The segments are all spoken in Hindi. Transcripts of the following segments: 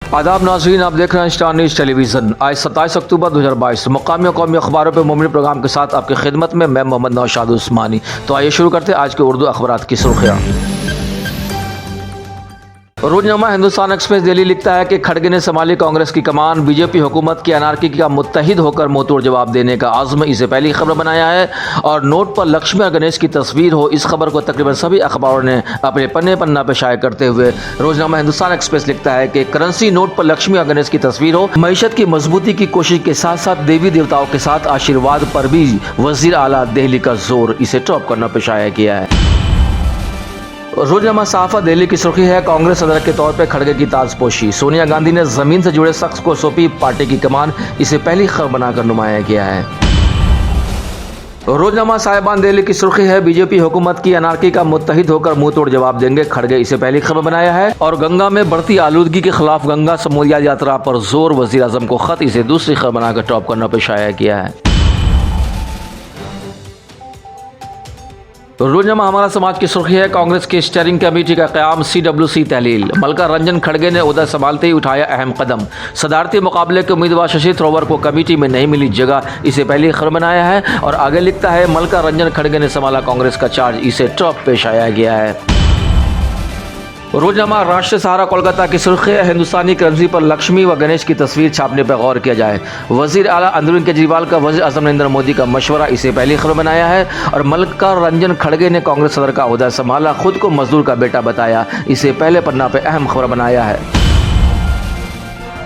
आदाब नाज़रीन, आप देख रहे हैं स्टार न्यूज़ टेलीविज़न। आज 27 अक्टूबर 2022 मुकामी और कौमी अखबारों पर मुबनी प्रोग्राम के साथ आपकी खिदमत में मैं मोहम्मद नौशाद उस्मानी। तो आइए शुरू करते हैं आज के उर्दू अखबारात की सुर्खियाँ। रोजनामा हिंदुस्तान एक्सप्रेस दिल्ली लिखता है कि खड़गे ने संभाली कांग्रेस की कमान, बीजेपी हुकूमत की अनारकी का मुत्तहिद होकर मुंहतोड़ जवाब देने का आज़म इसे पहली खबर बनाया है। और नोट पर लक्ष्मी और गणेश की तस्वीर हो, इस खबर को तकरीबन सभी अखबारों ने अपने पन्ना पे शाया करते हुए रोजनामा हिंदुस्तान एक्सप्रेस लिखता है कि करेंसी नोट पर लक्ष्मी और गणेश की तस्वीर हो, मईशत की मजबूती की कोशिश के साथ साथ देवी देवताओं के साथ आशीर्वाद पर भी वजीर आला दिल्ली का जोर, इसे टॉप करना पे शाया किया है। रोजनामा सहाफा दिल्ली की सुर्खी है, कांग्रेस सदर के तौर पर खड़गे की ताजपोशी, सोनिया गांधी ने जमीन से जुड़े शख्स को सौंपी पार्टी की कमान, इसे पहली खबर बनाकर नुमाया किया है। रोजनामा साहिबान दिल्ली की सुर्खी है, बीजेपी हुकूमत की अनारकी का मुत्तहिद होकर मुंह तोड़ जवाब देंगे खड़गे, इसे पहली खबर बनाया है। और गंगा में बढ़ती आलूदगी के खिलाफ गंगा समूलिया यात्रा पर जोर, वजीर आजम को खत, इसे दूसरी खबर बनाकर टॉप करना पे शाया किया है। रोजनामा हमारा समाज की सुर्खी है, कांग्रेस की स्टीयरिंग कमेटी का क़याम, CWC तहलील, मल्लिका रंजन खड़गे ने उहदा संभालते ही उठाया अहम कदम, सदारती मुकाबले के उम्मीदवार शशि थरूर को कमेटी में नहीं मिली जगह, इसे पहली खबर बनाया है। और आगे लिखता है, मल्लिका रंजन खड़गे ने संभाला कांग्रेस का चार्ज, इसे टॉप पे शाया गया है। रोजनामा राष्ट्रीय सहारा कोलकाता की सुर्खी है, हिंदुस्तानी करेंसी पर लक्ष्मी व गणेश की तस्वीर छापने पर गौर किया जाए, वजीर आला अंदरून केजरीवाल का वज़ीर आज़म नरेंद्र मोदी का मशवरा, इसे पहली खबर बनाया है। और मल्लिका रंजन खड़गे ने कांग्रेस सदर का ओहदा संभाला, खुद को मजदूर का बेटा बताया, इसे पहले पन्ना पे अहम खबर बनाया है।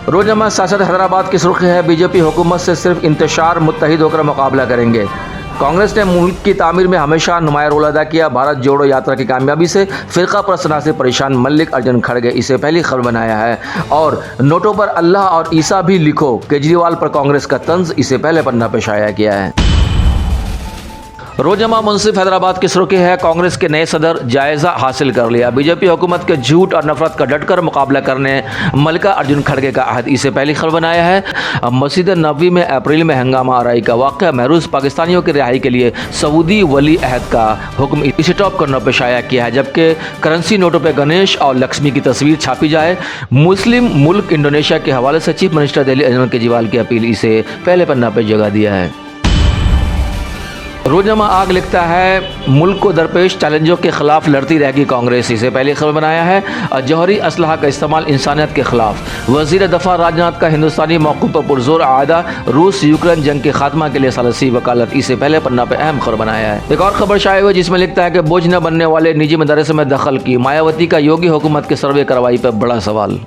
रोजनामा सियासत हैदराबाद की सुर्खी है, बीजेपी हुकूमत से सिर्फ इंतशार, मुत्तहिद होकर मुकाबला करेंगे, कांग्रेस ने मुल्क की तामीर में हमेशा नुमाया रोल अदा किया, भारत जोड़ो यात्रा की कामयाबी से फिरका परस्तना से परेशान मल्लिक अर्जुन खड़गे, इसे पहली खबर बनाया है। और नोटों पर अल्लाह और ईसा भी लिखो, केजरीवाल पर कांग्रेस का तंज, इसे पहले पन्ना पे शाया किया है। रोजनामा मुंसिफ हैदराबाद की सुर्खी है, कांग्रेस के नए सदर जायजा हासिल कर लिया, बीजेपी हुकूमत के झूठ और नफरत का डटकर मुकाबला करने मल्लिका अर्जुन खड़गे का अहद, इसे पहली खबर बनाया है। मस्जिद नबवी में अप्रैल में हंगामा आराई का वाक़या, महरूज पाकिस्तानियों की रिहाई के लिए सऊदी वली अहद का हुक्म, इसे टॉप करने पर शाया किया है। जबकि करेंसी नोटों पर गणेश और लक्ष्मी की तस्वीर छापी जाए, मुस्लिम मुल्क इंडोनेशिया के हवाले से चीफ मिनिस्टर दिल्ली अरविंद केजरीवाल की अपील, इसे पहले पन्ना पर जगह दिया है। रोजनामा आग लिखता है, मुल्क को दरपेश चैलेंजों के खिलाफ लड़ती रहेगी कांग्रेस, इसे पहली खबर बनाया है। और जौहरी असलहा का इस्तेमाल इंसानियत के खिलाफ, वजीर दफा राजनाथ का हिंदुस्तानी मौक़िफ़ पर पुरजोर आदा, रूस यूक्रेन जंग के खात्मा के लिए सालसी वकालत, इसे पहले पन्ना पर अहम खबर बनाया है। एक और खबर शाया हुई जिसमें लिखता है कि बोझ न बनने वाले निजी मदरसे में दखल की, मायावती का योगी हुकूमत के सर्वे कार्रवाई पर बड़ा सवाल।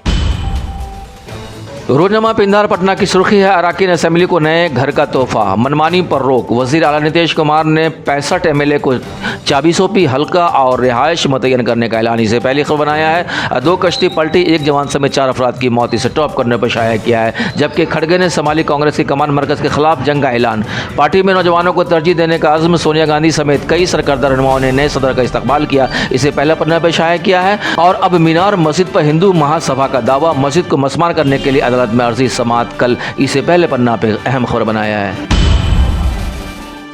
रोजनामा पिंदार पटना की सुर्खी है, अराकीन असेंबली को नए घर का तोहफा, मनमानी पर रोक, वजीर आला नीतीश कुमार ने 65 MLA को चाबी सौंपी, हल्का और रिहायश मुतय्यन करने का ऐलान, इसे पहली खबर बनाया है। 2 कश्ती पलटी, 1 जवान समेत 4 अफराद की मौत, इसे टॉप करने पर शाया किया है। जबकि खड़गे ने संभाली कांग्रेस की कमान, मरकज के खिलाफ जंग का ऐलान, पार्टी में नौजवानों को तरजीह देने का आज़म, सोनिया गांधी समेत कई सरकर्दा रहनुमाओं ने नए सदर का इस्तकबाल किया, इसे पहले पन्ना पर शाया किया है। और अब मीनार मस्जिद पर हिंदू महासभा का दावा, मस्जिद को मसमार करने के लिए अदालत में अर्जी समात कल, इसे पहले पन्ना पे अहम खबर बनाया है।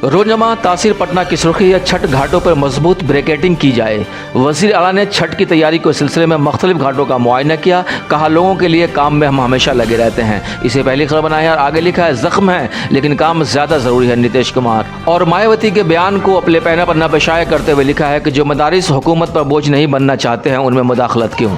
रोजनामा तासीर पटना की सुर्खी है, छठ घाटों पर मजबूत ब्रेकेटिंग की जाए, वजीर आला ने छठ की तैयारी के सिलसिले में मुख्तलिफ घाटों का मुआयना किया, कहा लोगों के लिए काम में हम हमेशा लगे रहते हैं, इसे पहली खबर बनाया है। और आगे लिखा है, जख्म है लेकिन काम ज्यादा जरूरी है, नीतीश कुमार। और मायावती के बयान को अपने पहना पन्ना पर शाया करते हुए लिखा है कि जो मदारिस हुकूमत पर बोझ नहीं बनना चाहते हैं उनमें मुदाखलत क्यों।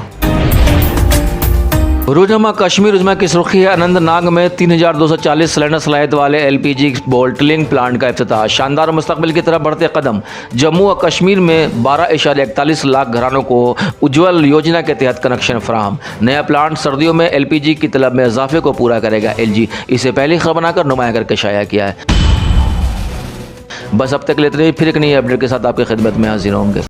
रोजनामा कश्मीर उज़्मा की सुर्खी है, अनंतनाग में 3240 सिलेंडर सलाहियत वाले LPG बोटलिंग प्लांट का इफ्तिताह, शानदार मुस्तकबिल की तरफ बढ़ते कदम, जम्मू और कश्मीर में 12.41 लाख घरानों को उज्ज्वल योजना के तहत कनेक्शन फराहम, नया प्लांट सर्दियों में LPG की तलब में इजाफे को पूरा करेगा LG, इसे पहली खबर बनाकर नुमाया करके शाया किया है। बस अब तक लेते रहिए, फिर एक नई अपडेट के साथ आपकी खिदमत में हाजिर होंगे।